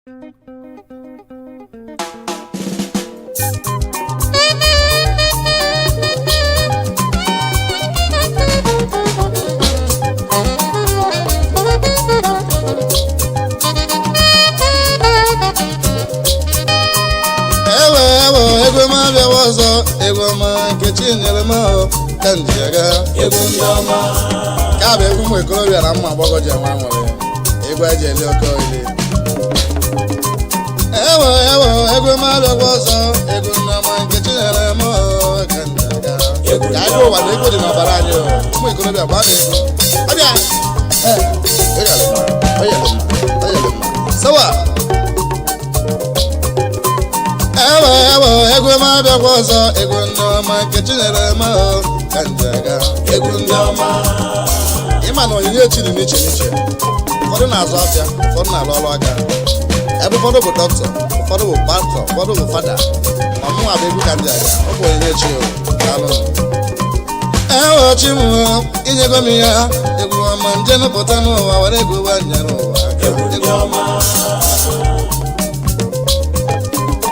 Ego ma bịa ọzọ ego ma nkechi nyere m ka njiga egwu ndị ọma ka bụ egwu ụmụ ikorobịa na mma agbọghọ ji enwe nwere egwu eji eli oke oile ego ma bịa ọzọ ego ndị ọma nkechi nyere m ka njiga ka anyị ụwa na ego dị n'ọbara anyị ụmụ ikorobịa gba ọbịa sawa ego ma bịa ọzọ ego ndị ọma nkechi nyere m ka njiga egwu ndị ọma ịma na onyinye chi dị n'iche n'iche ụfọdụ na-azụ afịa ụfọdụ na-alụ ọrụ aka ebe ụfọdụ bụ dọkịta ụfọdụ bụ pastọ ụfọdụ bụ fada ma mụnwa bụ egwu ka ndị aga ọ bụ onyinye chi chi m inyego m ya egwu ọma nje nụpụta n'ụwa were ego ụwa nyere ụwa egwu ndị ọma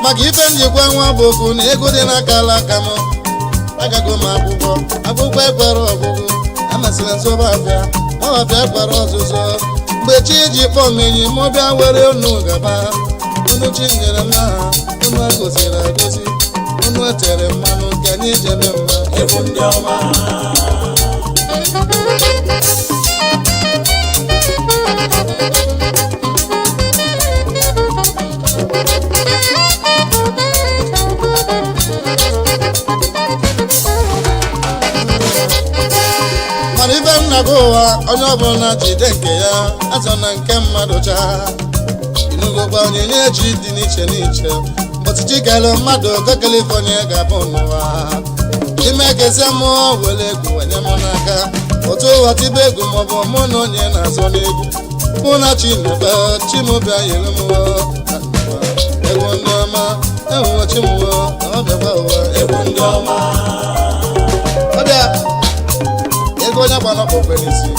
maka ife njikwa nwa bụ okwu na ego dị n'aka alaka m agago m akwụkwọ ekwere ọgụgụ amasịrị nsobe abịa ọbịa kwara ọzụzụ mgbe chi ji kpọọ m enyi m bịa were unu gaba unu chi nyere m aha unu agoziri agozi unu etere mmanụ ka anyị jebe mma egwu ndị ọma mana ife m na-agụ ụwa onye ọbụla jide nke ya azọ na nke mmadụ chaa inugokwa onyinye ji dị n'iche n'iche ọtụtụ kele mmadụ ka California ga-abụ n'ụwa ime kezi mụọ were egwu wenye m n'aka otu ụwa tibe egwu maọbụ mụ na onye na-azọ n'egwu mụ na Chinebe Chimobịa yere m egwu ndị ọma enwuwe Chimụọ na ọ bịakwa ụwa egwu ndị ọma ọbịa ego onye gbanọkpọkwe n'isi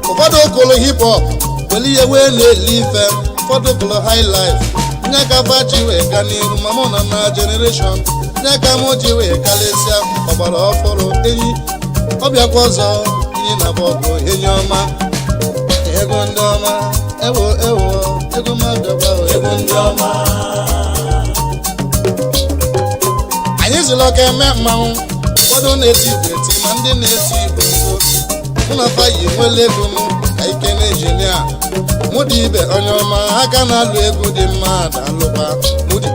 ụfọdụ okolo hip hop were ihe wee na-eli ife ụfọdụ okolo high life nye ka fa ji wee ga n'iru ma mụ na generation nye ka mụ ji wee kalesịa ọgbara ọfụrụ enyi ọbịakwa ọzọ iyi na bọgụ enyi ọma ego ndị ọma ewo ego ma bịakwa egwu ndị ọma anyị zụrụ ọka eme mmanwụ ụfọdụ na-eti igwe eti ma ndị na-eti igwe nso mụ na fayi nwere ego m ka ike na-injinia mụ dị ibe onye ọma aka na-alụ egwu dị mma daalụkwa mụdị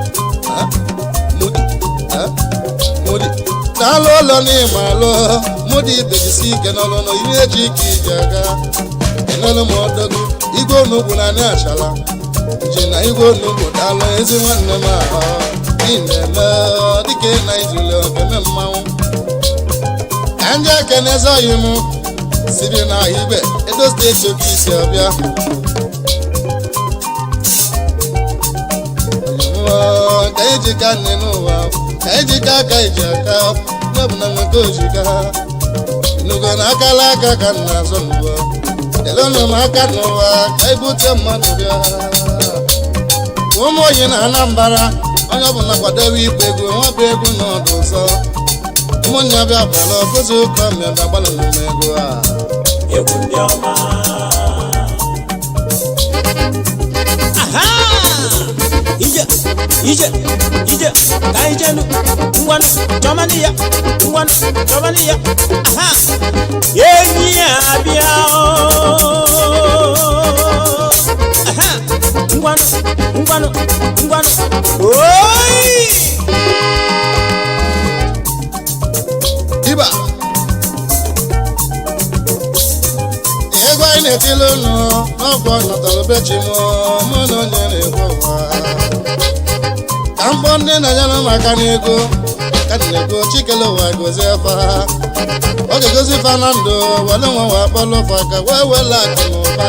na-alụ ụlọ n'ịma alụ mụdị ibe jisi ike n'ọlụ na ihe eji ike iji aga ịnọlụ m ọdọgụ igwe onugbu na anyị achala nje na igwe onugbu daalụ ezi nwanne m ahụ ị na-eme dịka Naijiria okeme mmanwụ ka ndị ekene zọghị m siri na igbe Edo steeti oke isi ọbịa ka iji ka nne n'ụwa ka iji ka aka iji aka n'ọbụna nweta ojika inugo na akala aka ka nna azọ n'ụwa elenu m aka n'ụwa ka ibute mmadụ bịa ụmụ oyi na Anambra onye ọbụla kwadobe ikpe ego nwabụ egwu n'ọdụ ụzọ ụmụnne bịa bara ọkụzi ụka mmebe agbalịrị m ego a egwu ndị ọma ije ka anyị jenu ngwanụ chọmanị ya enyi ya abịa ngwanụ oyi iba ego anyị na-etile ụlọ n'ọbụ ọnọtọrọbechi mụ na onye na-ekwe ụwa ka mkpọ ndị na-enyere m aka n'ego ka na-ego chikele ụwa gozie fa ọ ga-egozi fa na ndụ were nwa wa akpọlụ fa ka wee wele akụ na ụba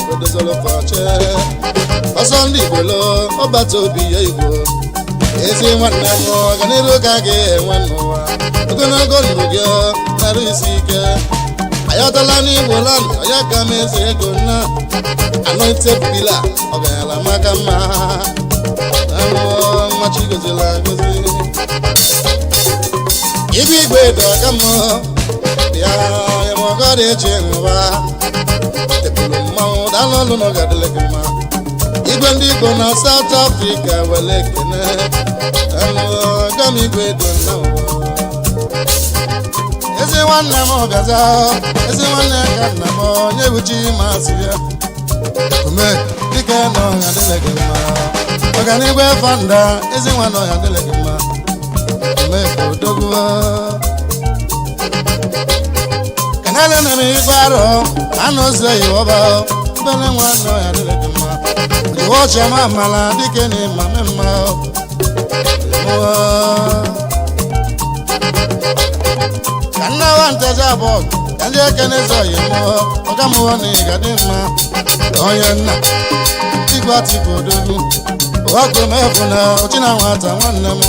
wedozoro fa oche ọsọ ndị Igbo ọbata obi ya Igbo ezi nwanne m ọganiru ka a ga-enwe n'ụwa ogologo ndụ gị narị isi ike anyị ayọtala n'Igbo land onye ka m eze ego na anointed pillar ọ gaala maka mma mmachi gozila gozi ibe igwe dị ọga m ya emọgọdị eche nwa tepụrụ mmanwụ dalụ ọlụ na ọ ga-adịle gị mma igwe ndị Igbo na South Africa wele ekene ọga m igwe dị nna ezi nwanne m ọbịaza ezi nwanne ka nna m onye buchi masị ya ome dịka na ọha dịle gị mma ọganigwe fanda ezi nwanne ọha dịle gị mma ome odogwu kanale na m igwe arọ anụ ozi oyiwọba mbele nwanne ọha dịle gị mma iwe ọcha ma amala dịka na ịma me mma kanna wa nteja abụọ ka ndị ekene zọghị mụọ ọga mụọ na ịga dị mma onye nna igwe atịbụ odogwu ụwakụ m efu na ochi na nwata nwanne m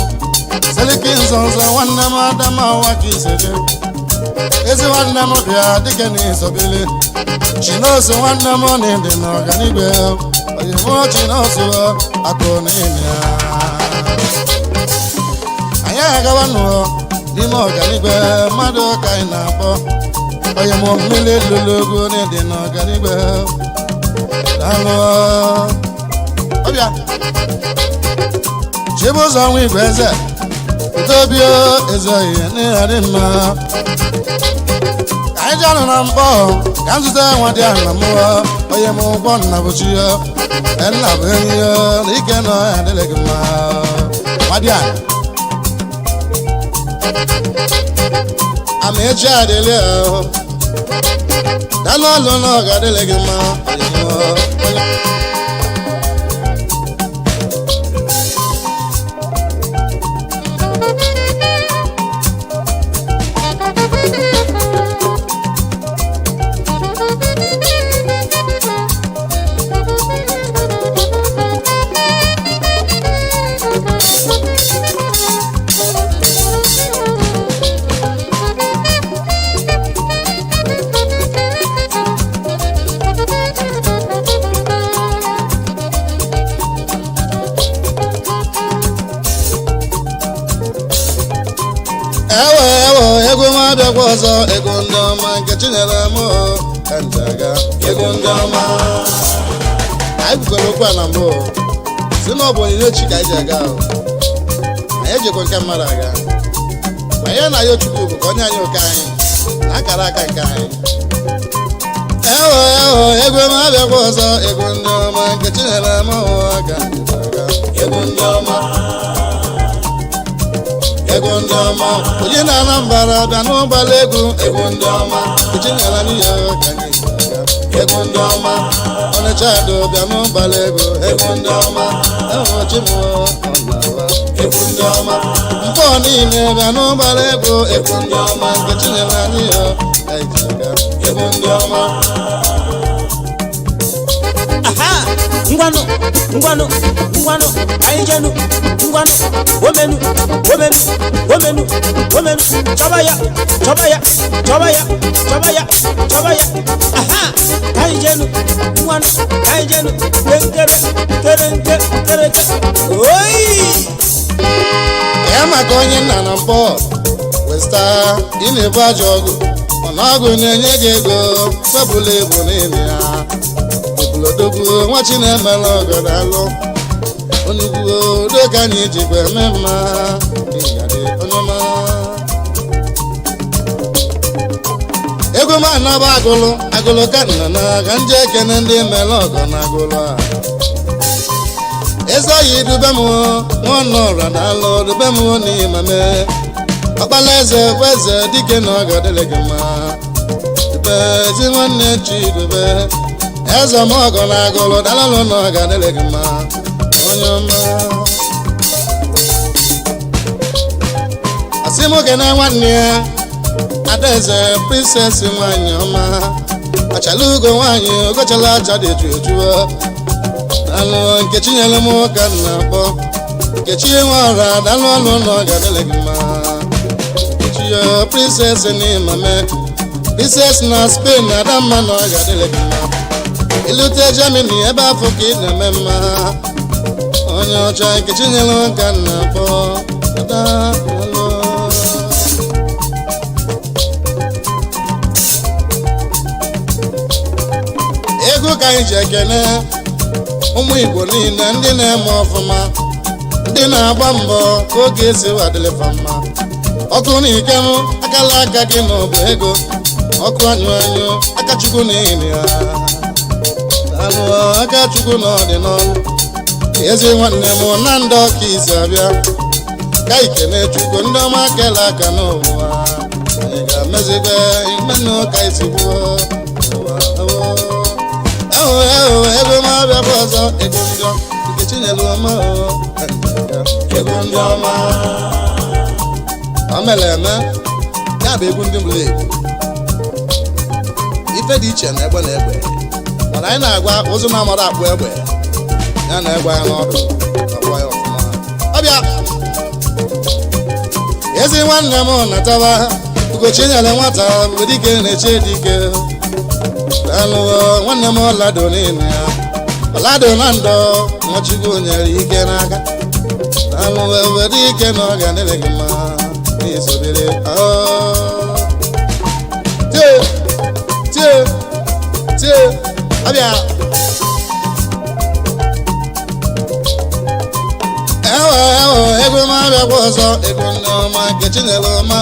seliki nzọ nzọ nwanne m adama ụwa ka isere ezi nwanne m bịa dịka na isobili chinoso nwanne m na ịdị na ọganigwe onye mụọ chinoso akụ na ịmị ya anyị agawa nụọ n'ime ọganigwe mmadụ ka anyị na-akpọ onye mụ mmiri lologo n'ịdị n'ọganigwe dalụ ọbịa Chibụzọ nwa igwe eze utobio ezoghị n'ịghadị mma ka anyị ji anụ na mkpọ ka nzute nwa dị ana mụọ onye mụ ụgwọ nna bụchi ya nna bụ enyi ya na ike nọ ya adịghị gị mma nwadị ana Amechi adịle dalụ ọlụ na ọ ga-adịle gị mma ego m abịakwa ọzọ ego ndị ọma nke Chinyere m ka njaga ego ndị ọma anyị bugoro okwu a na mbụ si na ọ bụ onyinye chi ka anyị ji aga anyị ejekwa nke mmadụ aga ma ihe na ya Chukwu bụ ka onye anyị oke anyị na akara aka nke anyị ego m abịakwa ọzọ ego ndị ọma nke Chinyere m ka njaga ego ndị ọma ego ndị ọma onye na Anambra bịa n'ụgbala ego ndị ọma Chinyere n'ihe ka anyị ego ndị ọma Ọnịcha do bịa n'ụgbala ego ndị ọma enwechimụ ọnaba ego ndị ọma mpọ niile bịa n'ụgbala ego ndị ọma nke Chinyere n'ihe ka anyị ego ndị ọma ngwanụ anyị jenu ngwanụ omenu chọba ya aha ka anyị jenu ngwanụ anyị jenu tere oyi ya maka onye nna na mbọ westa ị na-ebu ajọ ọgụ mana ọgụ na-enye gị ego kwebụla egbo n'ime ya odogwu nwa Chinemere ọgọ dalụ onugwu odoka anyị jikwa eme mma onye ọma ego m anaba agụlụ ka nna na ka nje ekene ndị mere ọgọ na agụlụ a eze oyi dube m nwanne ọra dalụ dube m n'imame ọkpala eze bụ eze dike na ọgọ dịrị gị mma dube ezi nwanne chi dube eze m ọgọ na agụlụ dalalụ na ọ ga-adịrị gị mma onye ọma asị m oge na nwanne ya adaeze princess nwanyị ọma achala ugo nwanyị ogochala aja dị eju dalụ nke Chinyere m ka m na-akpọ Nkechi nwe ọra dalụ ọlụ na ọ ga-adịrị gị mma Nkechi princess n'imame Princess na Spain na Adamma na ọ ga-adịrị gị mma. Ilute Germany ebe afọ ka ị na-eme mma. Onye ọcha Nkechi nyere ka m na-akpọ Ada alụ. Ego ka anyị ji ekene ụmụ Igbo niile ndị na-eme ọfụma, ndị na-agba mbọ ka oge esi wadịlịfa mma. Ọkụ na ikem akala aka gị n'ọbụ ego, ọkụ anyụ anyụ aka Chukwu na-enye ya. Alụ aka Chukwu na ọdị n'ọlụ. Ezi nwanne m na ndị ọka isi abịa ka ikene Chukwu ndị ọma kele aka n'ụwa. Anyị ga-emezigbe imenụ ka isi gbuo ụwa. Ego m abịa bụ ọzọ ego ndị Nkechi nyere ọma ego ndị ọma o mere eme ya bụ egwu ndị bụrụ egwu. Ife dị iche na egbe na egbe, mana anyị na-agwa ụzụ na-amara akpụ egbe ya na egbe ya n'ọdụ ọkwa ya ọfụma. Ọbịa ezi nwanne m nataba Ugochi nyere nwata bụ dike na-eche dike. Alụọ nwanne m ọlado niile ya ọlado na ndọ Nwachukwu nyere ike n'aka. Alụọ were ike na ọ ga-adịrị gị mma n'isobere tie abịa ego m abịakwa ọzọ ego ndị ọma Nkechi nyere ọma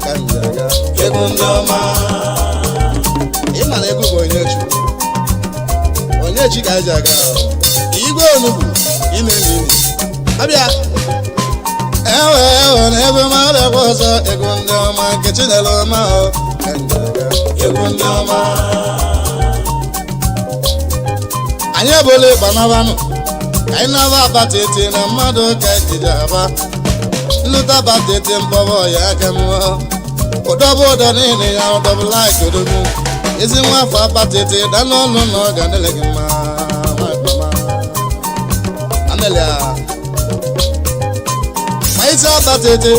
ka m ji aga ego ndị ọma. Ị mara ego bụ Onyechi ka eji aga igwe onugbu ime mmiri. Abịa na ego m abịakwa ọzọ ego ndị ọma Nkechi nyere ọma ka m ji aga ego ndị ọma. Anyị ebole gbanabanụ ka anyị na-aba abata ete na mmadụ ka ejide aba nlụta abata ete mbọbọ ya aka m ụdọbụ ụdọ niile ya ụdọbụla ikodogbu. Ezi nwa afọ abata ete da n'ọnụ na ọ ga-adịrị gị mma. Amelia ma isi abata ete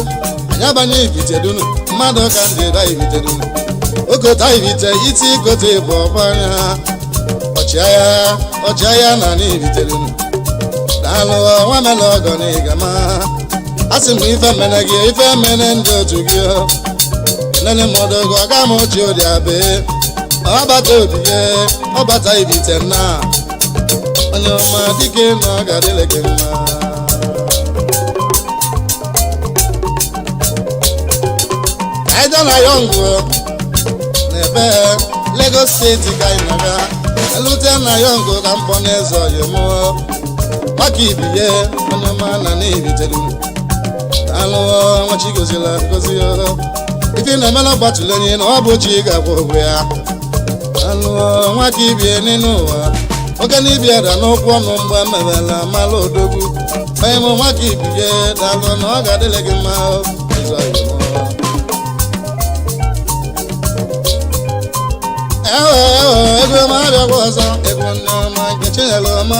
anyị abanye ibite dunu mmadụ ka ndị ebe ibite dunu okota ibite iti ikote bụ ọkwa anya ọchịagha na n'ibite dunu. Daalụ nwa mele ọgọ na ịgama asị m ife mene gị ife mene ndị otu gị nene mmadụ ọgọ ọga m ochie odi abe ọbata obi gị ọbata ibite na onye ọma dike na ọ ga-adịrị gị mma. Aịda na Yọngụ na-ebe Lagos steeti ka anyị na-abịa elute na Yọngụ ka mkpọ n'eze ọyị mụọ maka ibiye onye ọma na n'ibitelu. Alụọ nwachi gozila gozi ife na-emela gbatụlenye na ọ bụ chi ga-agwa ogwe ya. Alụọ nwa ka ibie n'elu ụwa oge na ibie da n'ụkwụ ọnụ mgbe mebela mala odogwu banye m nwa ka ibie dalụ na ọ ga-adịrị gị mma ịzọ igbo. Ego m abịakwa ọzọ ego ndị ọma Nkechi nyere ọma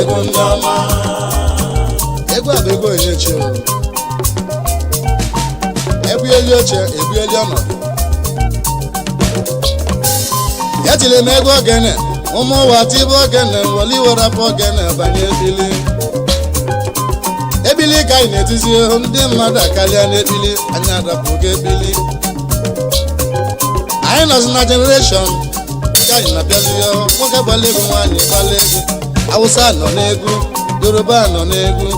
ego ndị ọma. Egwu a bụ ego Onyechi ebueli oche ebueli ọnọdụ. Etiri m ego ogene ụmụ ụwa tibe ogene woli werapụ ogene banye ebili ka anyị na-etizi ndị mmadụ akarịa n'ebili anyị adapụ oge ebili. Anyị nọzi na generation ka anyị na-abịazi nwoke gbala egwu nwaanyị gbala egwu Hausa nọ n'egwu Yoruba nọ n'egwu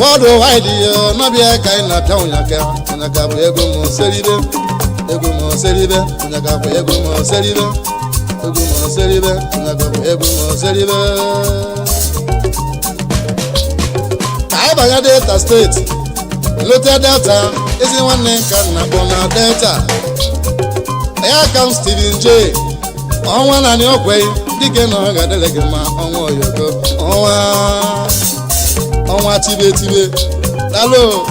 world wide n'ọbịa ka anyị na-apịa ụnyaka bụ ego m seribe ụnyaka bụ ego m seribe ụnyaka bụ ego m seribe. Ka anyị banye Delta steeti lote Delta ezi nwanne nka na-akpọ na Delta ya ka m Stephen J ọnwa naanị okwe dike na ọ ga-adịrị gị mma ọnwa oyoko ọnwa tibe dalo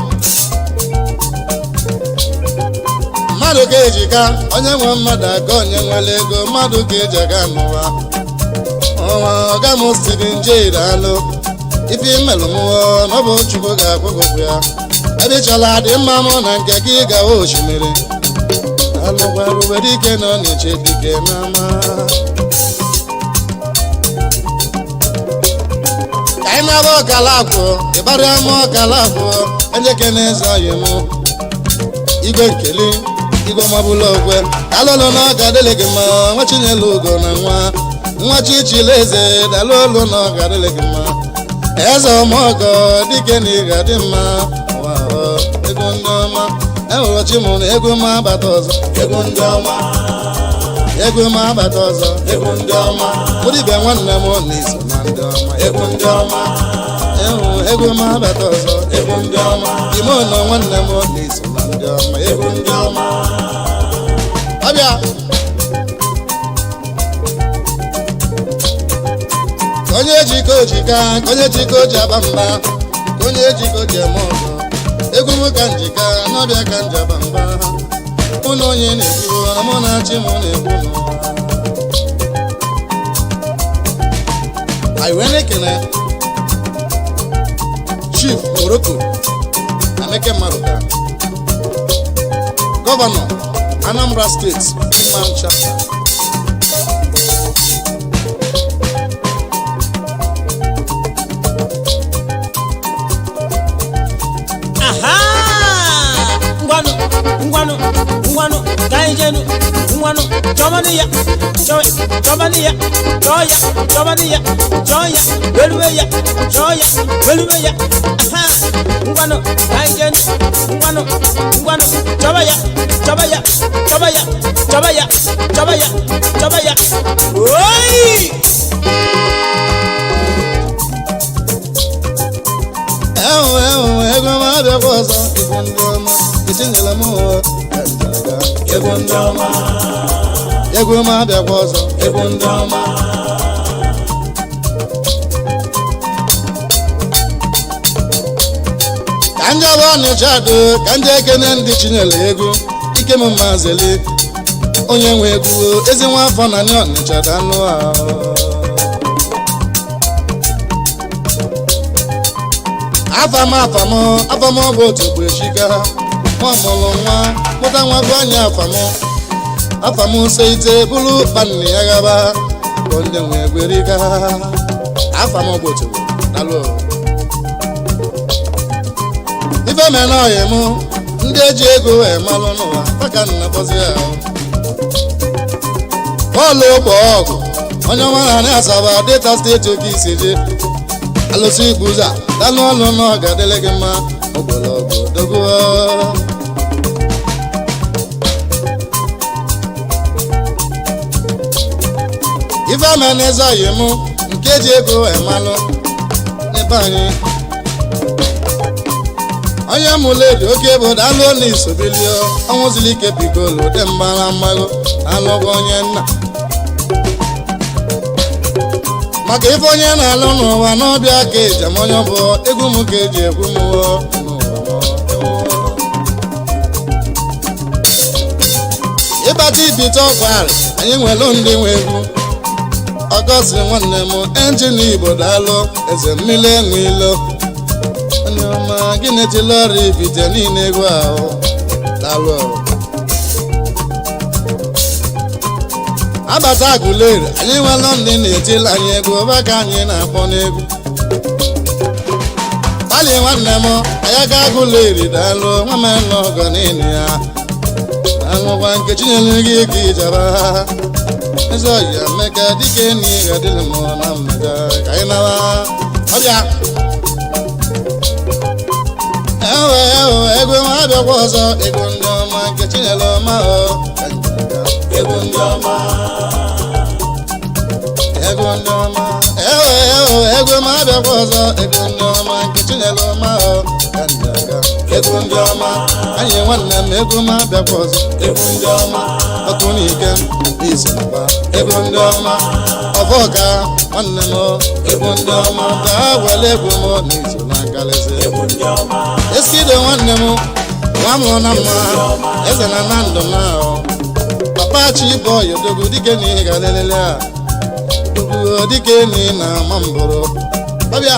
mmadụ ka eji ka onye nwe mmadụ aga onye nwere ego mmadụ ka eji aga n'ụwa ọnwa ọga m Stephen J dalo ife imelụ mụọ n'ọbụ Chukwu ga-akwụgwụ ya ebe ịchọla dị mma mụ na nke gị gawa osimiri. alụkwara ube dike nọ n'iche dike n'ama ka anyị na-aba ọkala abụọ ịbara ama ọkala abụọ ejeke na-eze ọyị mụ igwe nkeli igwe mabụla ogwe alụlụ na ọga dịlị gị mma nwa chinyelu ugo na nwa chichile eze dalụ olu na ọga dịlị gị mma eze ọmọgọ dike na ịga dị mma ego ndị ọma enwere chi mụrụ ego ma abata ọzọ ego ndị ọma ego ma abata ọzọ ego ndị ọma mụdịbe nwanne m n'iso na ndị ọma ego ndị ọma ego ma abata ọzọ ego ndị ọma ime ụlọ nwanne m n'iso na ndị ọma ego ndị ọma ọbịa onye jiko ojika onye jiko oji aba mba onye jiko oji eme ọzọ egwu m ka njika n'ọbịa ka njaba mba mụ na onye na-ekwu na mụ na chi m na-ekwu anyị wee na-ekene Chief Morocco Ameke Maruka Gọvanọ Anambra State Imam Chapter ngwanu kaijenu ngwanu chomaniya choya weluweya ngwanu kaijenu ngwanu chobaya oi ego ma abịa kwa ọzọ ibu ndị ọma itinyela m ụwa ego ndị ọma ego ma abịa kwa ọzọ ego ndị ọma ka ndị ọba ọnịcha do ka ndị ekene ndị chinyere ego ike m mazeli onye nwe ego ezi nwa afọ na ndị ọnịcha danụ ahụ afam bụ otu bụ echika nwa mụrụ nwa mụta nwa bụ anya afam se ite bụrụ kpanne ya gaba bụ ndị nwe egweriga afam bụ otu dalụ ife mena ọyị mụ ndị eji ego wee malụ n'ụwa maka nna bọzi ya bọọlụ ụgbọ ọgụ onye ọma na Asaba Delta steeti oke iseje alụsị ibuza dalụ ọlụ na ọ ga-adịlị gị mma ogologo dogo ife ama n'eze ọyị mụ nke eji ego emalụ n'ebe anyị onye mụledo oke bụ dalụ na isobilio ọnwụzili ike bigolu dị mbara mmalụ alụgụ onye nna maka ife onye na-alụ n'ụwa n'ọbịa ka ejem onye bụ egwu m ka eji egwu m ịbata ibite ọgwarị anyị nwere ndị nwe egwu ọgọzi nwanne m enjin igbo daalụ eze mmiri enwe ilo onye ọma gị na-etila ọrụ ibite niile egwu ahụ daalụ ọrụ abata agụleri anyị nwere ndị na-etila anyị ego ọba ka anyị na-akpọ n'egwu kpali nwanne m anyị ga agụleri daalụ nwa m nọ ọgọ niile ya alụkwa nke chinyere gị ka ijaba eze ọya mmeka dịka enyi ga-adịrị m na mmega ka anyị nawa ọbịa ego ma abịakwa ọzọ ego ndị ọma nke chinyere ọma ego ndị ọma ego ndị ọma ego ma abịakwa ọzọ ego ndị ọma nke chinyere ọma ego ndị ọma anyị nwanne m ego ma abịakwa ọzọ ego ndị ọma ọkụ n'ike iso nakwa ego ndị ọma ọfọka nwanne m ego ndị ọma gaa were ego m n'izu na ngalịsị eskido nwanne m nwa mụrụ na mma eze na na ndụ na ahụ papa chi bọyị dogo dike na ihe ga lelele a dogo dike na ị na-ama mbụrụ ọbịa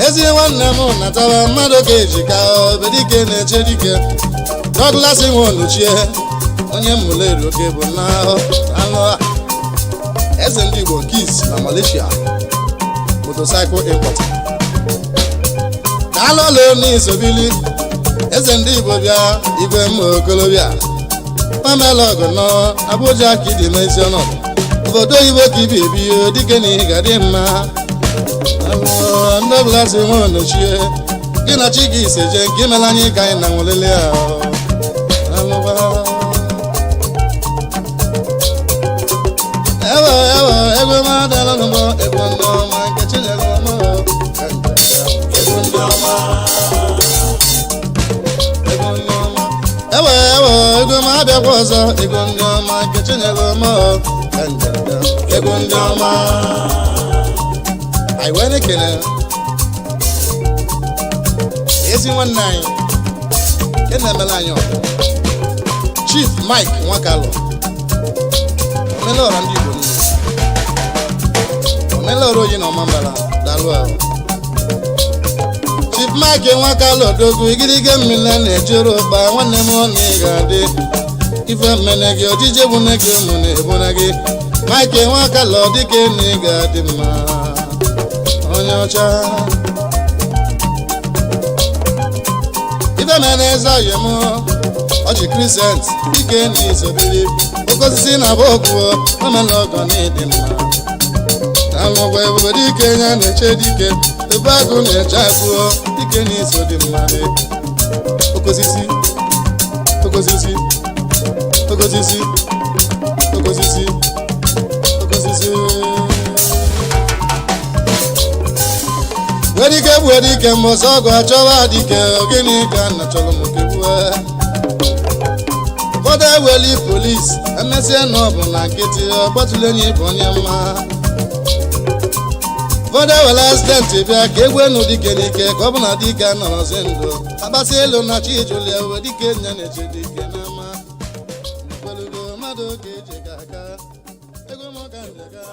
ezi nwanne m natara mmadụ ka eji ka obedike na-eche dike Douglas Nwonochie onye Muleri oke bụ n'ahụ anụ eze ndị Igbo Keys na Malaysia motorcycle importer alụlụ n'isobili eze ndị Igbo bịa igwe mma okolobịa Pamela Ogono Abuja ka ịdị n'ezi ọnọdụ obodo Igbo ka ibi ebi dike na ị ga-adị mma Douglas Nwonochie gị na chi gị iseje nke imela anyị ka anyị na nwelele ahụ ego madala n'ụgbọ ego ndị ọma nke Chinyere ọma ego ndị ọma ego ma abịakwa ọzọ ego ndị ọma nke Chinyere ọma ego ndị ọma anyị wee na-ekene ezi nwanne anyị nke na-emela anyị ọkụ Chief Mike Nwakalọ omelọra ndị Igbo niile omelọra oyi na ọmambala dalụ ahụ Chief Mike Nwakalọ odogwu igirige mmiri na-ejere ụba nwanne m ọnụ ị ga-adị ife mmene gị ojije egbune gị ụmụ na-egbune gị Mike Nwakalọ dịka na ị ga-adị mma onye ọcha ife mene eze ọyị m ọchị Crescent dike na isobili oke osisi na bọọgwụ Pamela Ogono ịdị mma alụgwa ebube dike ya na-eche dike ebe agụ na-eche agụọ dike na iso dị mma okosisi okosisi okosisi okosisi okosisi wedike bụ wedike mbọsọ ọgụ achọwa dike ogini ka nna chọrọ m kegbue ụfọdụ eweli polisi emesịa na ọ bụ na nkịtị ọgbatụle enyi bụ onye mma ụfọdụ ewele asidenti bịa ka egwu enu dike n'ike ka ọ bụ na dike nọrọzi ndụ agbasi elu na chi julia we dike nya na-eche dike n'ama mmadụ ka eji ga aka ego m ka nlega